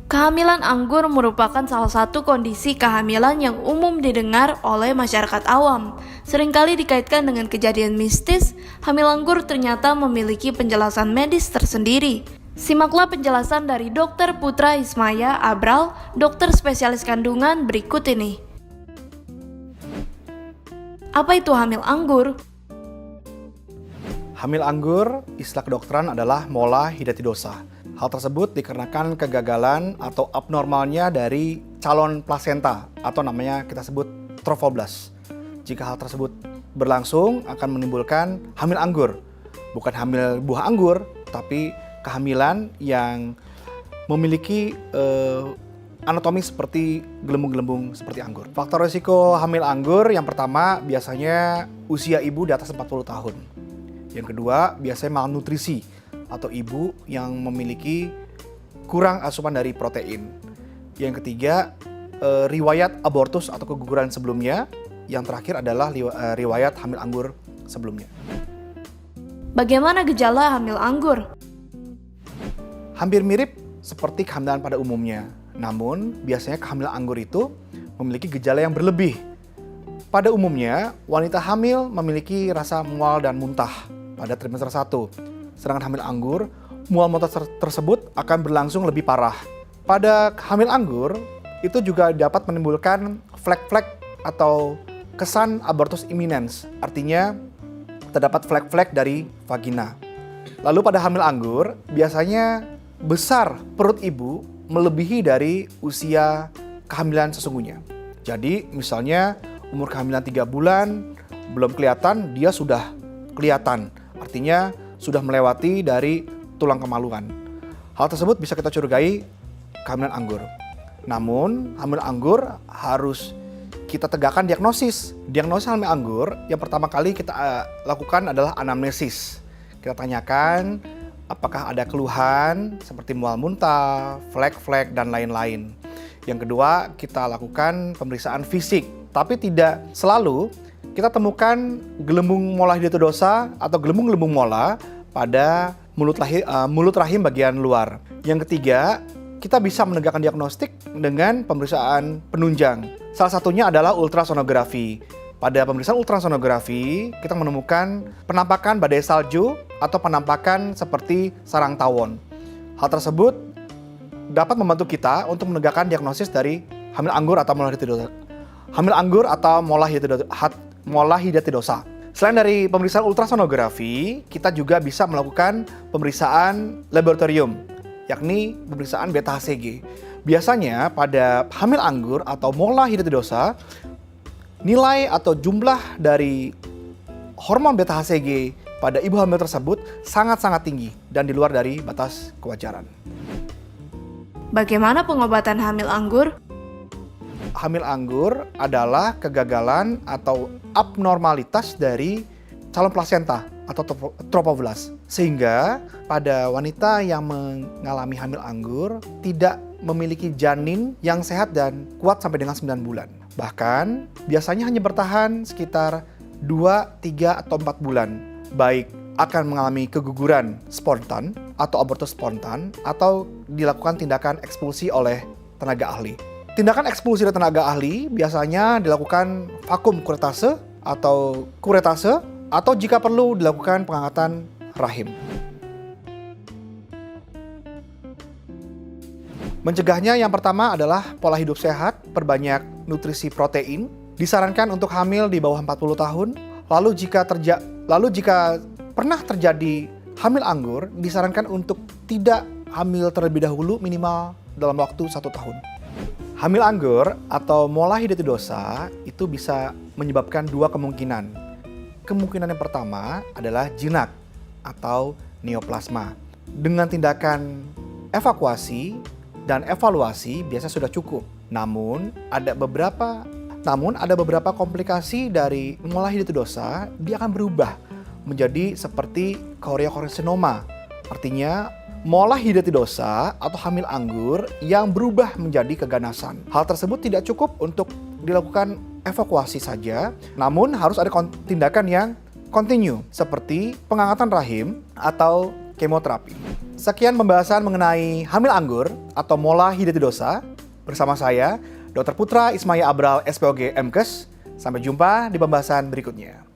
Kehamilan anggur merupakan salah satu kondisi kehamilan yang umum didengar oleh masyarakat awam. Seringkali dikaitkan dengan kejadian mistis, hamil anggur ternyata memiliki penjelasan medis tersendiri. Simaklah penjelasan dari Dr. Putra Ismaya Abral, dokter spesialis kandungan berikut ini. Apa itu hamil anggur? Hamil anggur, istilah kedokteran adalah mola hidatidosa. Hal tersebut dikarenakan kegagalan atau abnormalnya dari calon plasenta atau namanya kita sebut trofoblast. Jika hal tersebut berlangsung akan menimbulkan hamil anggur. Bukan hamil buah anggur, tapi kehamilan yang memiliki anatomi seperti gelembung-gelembung seperti anggur. Faktor risiko hamil anggur yang pertama biasanya usia ibu di atas 40 tahun. Yang kedua biasanya malnutrisi atau ibu yang memiliki kurang asupan dari protein. Yang ketiga, riwayat abortus atau keguguran sebelumnya. Yang terakhir adalah riwayat hamil anggur sebelumnya. Bagaimana gejala hamil anggur? Hampir mirip seperti kehamilan pada umumnya. Namun, biasanya kehamilan anggur itu memiliki gejala yang berlebih. Pada umumnya, wanita hamil memiliki rasa mual dan muntah pada trimester 1. Sedangkan hamil anggur, mual muntah tersebut akan berlangsung lebih parah. Pada hamil anggur, itu juga dapat menimbulkan flek-flek atau kesan abortus imminens. Artinya, terdapat flek-flek dari vagina. Lalu pada hamil anggur, biasanya besar perut ibu melebihi dari usia kehamilan sesungguhnya. Jadi, misalnya umur kehamilan 3 bulan, belum kelihatan, dia sudah kelihatan. Artinya, sudah melewati dari tulang kemaluan. Hal tersebut bisa kita curigai kehamilan anggur. Namun, hamil anggur harus kita tegakkan diagnosis. Diagnosis hamil anggur yang pertama kali kita lakukan adalah anamnesis. Kita tanyakan apakah ada keluhan seperti mual muntah, flek-flek, dan lain-lain. Yang kedua, kita lakukan pemeriksaan fisik. Tapi tidak selalu kita temukan gelembung mola hidatidosa atau gelembung-gelembung mola pada mulut rahim bagian luar. Yang ketiga, kita bisa menegakkan diagnostik dengan pemeriksaan penunjang. Salah satunya adalah ultrasonografi. Pada pemeriksaan ultrasonografi, kita menemukan penampakan badai salju atau penampakan seperti sarang tawon. Hal tersebut dapat membantu kita untuk menegakkan diagnosis dari hamil anggur atau mola hidatidosa. Hamil anggur atau mola hidatidosa. Selain dari pemeriksaan ultrasonografi, kita juga bisa melakukan pemeriksaan laboratorium, yakni pemeriksaan beta HCG. Biasanya pada hamil anggur atau mola hidatidosa, nilai atau jumlah dari hormon beta HCG pada ibu hamil tersebut sangat-sangat tinggi dan di luar dari batas kewajaran. Bagaimana pengobatan hamil anggur? Hamil anggur adalah kegagalan atau abnormalitas dari calon plasenta atau trofoblast. Sehingga pada wanita yang mengalami hamil anggur tidak memiliki janin yang sehat dan kuat sampai dengan 9 bulan. Bahkan biasanya hanya bertahan sekitar 2, 3, atau 4 bulan. Baik akan mengalami keguguran spontan atau abortus spontan atau dilakukan tindakan ekspulsi oleh tenaga ahli. Tindakan ekspulsi dari tenaga ahli biasanya dilakukan vakum kuretase atau kuretase atau jika perlu dilakukan pengangkatan rahim. Mencegahnya yang pertama adalah pola hidup sehat, perbanyak nutrisi protein, disarankan untuk hamil di bawah 40 tahun. Lalu jika pernah terjadi hamil anggur, disarankan untuk tidak hamil terlebih dahulu minimal dalam waktu 1 tahun. Hamil anggur atau mola hidatidosa itu bisa menyebabkan 2 kemungkinan. Kemungkinan yang pertama adalah jinak atau neoplasma. Dengan tindakan evakuasi dan evaluasi biasa sudah cukup. Namun ada beberapa komplikasi dari mola hidatidosa, dia akan berubah menjadi seperti choriocarcinoma. Artinya mola hidatidosa atau hamil anggur yang berubah menjadi keganasan. Hal tersebut tidak cukup untuk dilakukan evakuasi saja, namun harus ada tindakan yang continue seperti pengangkatan rahim atau kemoterapi. Sekian pembahasan mengenai hamil anggur atau mola hidatidosa bersama saya, Dr. Putra Ismaya Abral, SPOG MKes. Sampai jumpa di pembahasan berikutnya.